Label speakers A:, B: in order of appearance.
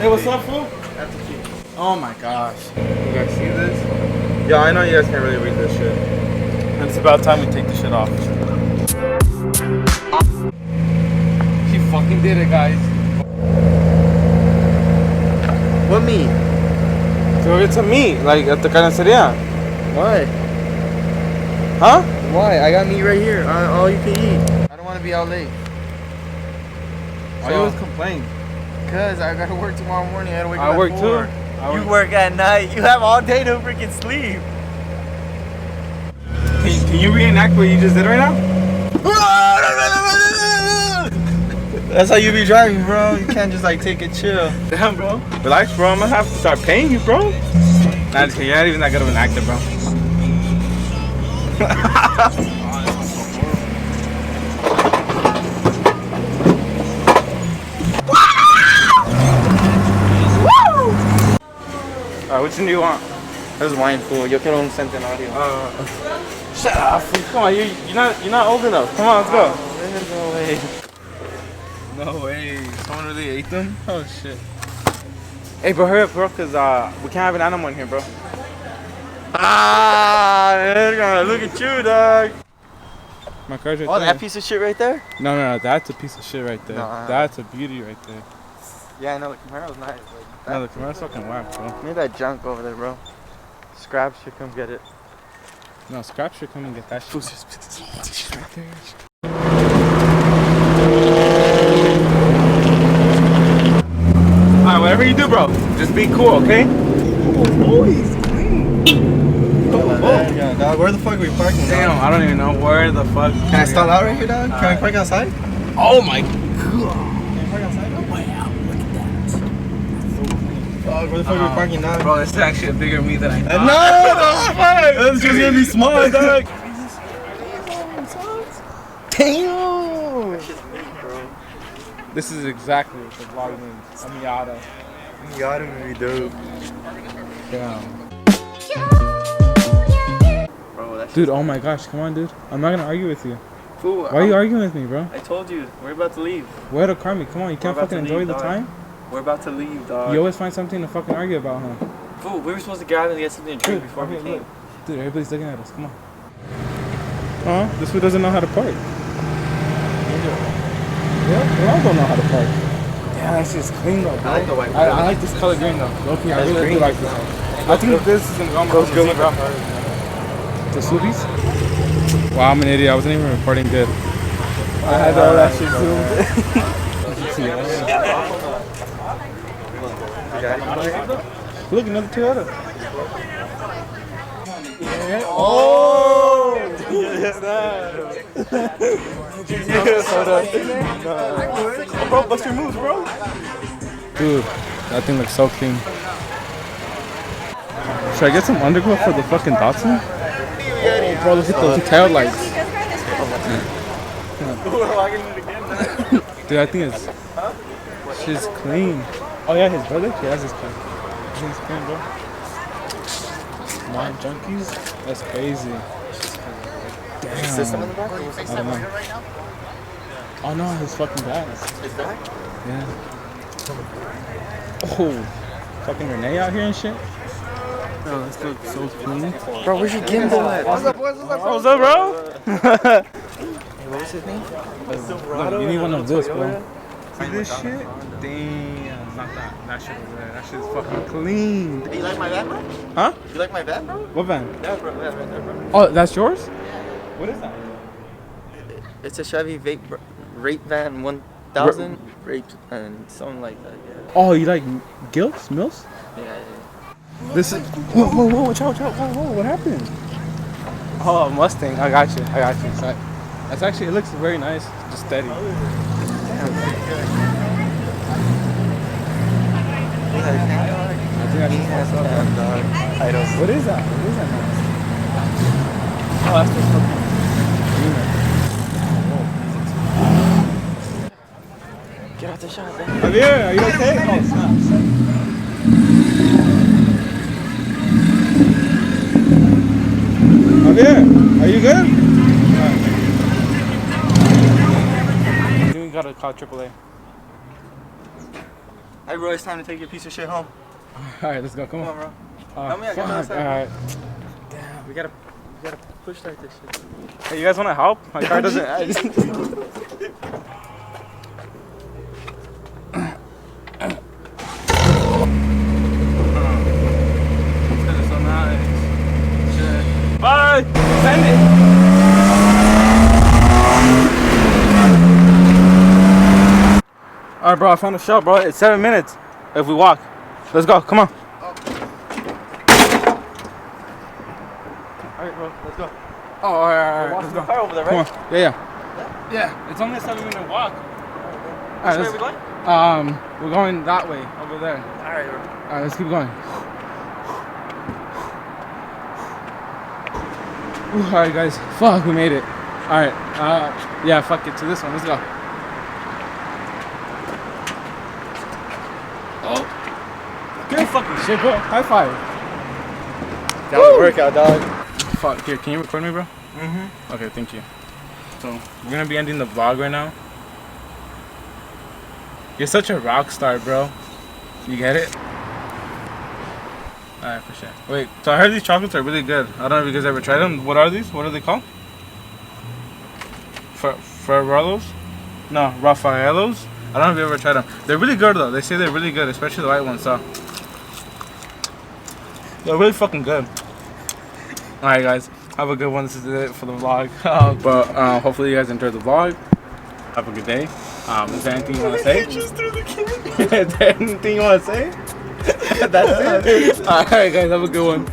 A: Hey, what's up, fool?
B: That's the key.
A: Oh my gosh. You guys see this?
B: Yeah, I know you guys can't really read this shit.
A: And it's about time we take this shit off. He fucking did it, guys.
B: What meat?
A: So it's a meat, like at the carniceria.
B: Why?
A: Huh?
B: Why? I got meat right here. All you can eat. I don't want to be out late.
A: Why you always complain?
B: Cause I gotta work tomorrow morning. I gotta wake up
A: I
B: at
A: work
B: 4.
A: too.
C: You work at night. You have all day to freaking sleep.
A: Can you reenact what you just did right now?
B: That's how you be driving, bro. You can't just like take it chill.
A: Damn, bro. Relax, bro. I'm gonna have to start paying you, bro. Nah, just kidding. You're not even that good of an actor, bro. Alright, which one do you want?
B: This is wine, fool. Yo quiero un centenario.
A: Shut up. Come on, you're not old enough. Come on, let's go.
B: There's no way.
A: No way. Someone really ate them? Oh shit. Hey, bro, hurry up, bro, cause we can't have an animal in here, bro.
B: Look at you, dog.
A: My car's right
B: Oh,
A: there.
B: that piece of shit right there?
A: No, that's a piece of shit right there.
B: Nah.
A: That's a beauty right there.
B: Yeah, I know. The Camaro's nice.
A: No, the Camaro's fucking whack, bro.
B: Maybe that junk over there, bro. Scrap should come get it.
A: No, Scrap should come and get that shit. Right there. Alright, whatever you do, bro, just be cool, okay?
B: Oh, he's clean. Yeah, dog. Where the fuck are we parking?
A: Damn,
B: Dog?
A: I don't even know where the fuck.
B: Can I stall out right here, dog? Can I park outside?
A: Oh my god.
B: Can I park outside? Dog? Dog, where the fuck are we parking now?
A: Bro, this is actually a bigger me than I
B: No,
A: thought.
B: no, it's just gonna be small, dog. Damn.
A: This is exactly what the vlog means. A Miata.
B: You gotta be dope.
A: Damn.
B: Bro, that's
A: Dude, oh my gosh, come on, dude. I'm not gonna argue with you.
C: Fool,
A: Why are you arguing with me, bro?
C: I told you, we're about to leave.
A: Where to Carmi? Come on, you can't
C: We're about
A: fucking
C: to
A: enjoy
C: leave,
A: the
C: dog.
A: time?
C: We're about to leave, dog.
A: You always find something to fucking argue about, huh?
C: Fool, we were supposed to grab and get something to drink
A: Dude,
C: before we
A: okay,
C: came.
A: look. Dude, everybody's looking at us. Come on. This fool doesn't know how to park. Yeah, we all don't know how to park. Yeah, that shit's clean though, bro.
B: I like the white.
A: I like this color green though. Okay, I
B: That's
A: really do
B: green.
A: like this one. I think this is gonna go on my
B: Goes good with
A: Zebra. The Subies? Wow, I'm an idiot. I wasn't even recording good. I had all that shit zoomed. Look, another Toyota.
B: Oh!
A: Bro, bust your moves, bro. Dude, that thing looks so clean. Should I get some underglow for the fucking Datsun? Oh, bro, look at those tail lights. Dude, I think it's she's clean. Oh yeah, his brother? He has his car. I think it's clean, bro. Mod junkies? That's crazy. Damn.
B: System in the back?
A: I don't know. Oh no, his fucking gas.
B: His back?
A: Yeah. Oh, fucking Renee out here and shit. Bro, this looks so clean.
B: Bro, where's your gimbal at? What's up, boys?
A: What's up, bro?
B: What was his name?
A: Look, you need one of this, bro. See this shit? Damn, not that. That shit over there. That shit's fucking clean.
B: Hey, you like my van, bro?
A: Huh?
B: You like my van, bro?
A: What van?
B: Yeah, bro. Yeah, right there, bro.
A: Oh, that's yours? What is that?
B: It's a Chevy Rate Van 1000 Rate and something like that. Yeah.
A: Oh, you like Gills? Mills?
B: Yeah.
A: This is. Whoa, watch out. Whoa, what happened? Oh, Mustang. I got you. So that's actually, it looks very nice. Just steady.
B: I
A: think I just messed up. What is that? Noise? Oh, that's the fucking.
B: Get out the shot, man.
A: Javier, are you okay? Oh, snap. Javier, are you good? Alright. I think we gotta call AAA.
C: Hey, bro, it's time to take your piece of shit home.
A: All right, let's go. Come
C: Come
A: on.
C: on, bro.
A: Oh,
C: Help me, I got
A: fuck.
C: that
A: All right.
B: Damn, we gotta push like this shit.
A: Hey, you guys want to help? My car doesn't. I just... so nice. Shit. Bye. Send it. All right, bro. I found a shop, bro. It's 7 minutes if we walk. Let's go. Come on.
B: Alright, bro, let's go.
A: Oh, all right.
B: We're
A: Let's
B: walking
A: go.
B: the car over there,
A: Come
B: right?
A: on. Yeah. Yeah. It's only a 7-minute walk. All right,
B: Which way are we going?
A: we're going that way over there.
B: Alright, bro.
A: All right, let's keep going. All right, guys. Fuck, we made it. All right. Yeah, fuck it. To this one. Let's go. Oh. Good fucking shit, bro. High five.
B: That was a workout, dog.
A: Fuck. Here, can you record me, bro?
B: Mm-hmm.
A: Okay, thank you. So, we're gonna be ending the vlog right now. You're such a rock star, bro. You get it? Alright, for sure. Wait, so I heard these chocolates are really good. I don't know if you guys ever tried them. What are these? What are they called? Ferraros? No, Raffaellos? I don't know if you ever tried them. They're really good though. They say they're really good, especially the white ones, so. They're really fucking good. Alright guys, have a good one. This is it for the vlog. But hopefully you guys enjoyed the vlog. Have a good day. Is there anything you want to say?
C: Just through the camera.
A: Is there anything you want to say? That's it. Alright guys, have a good one.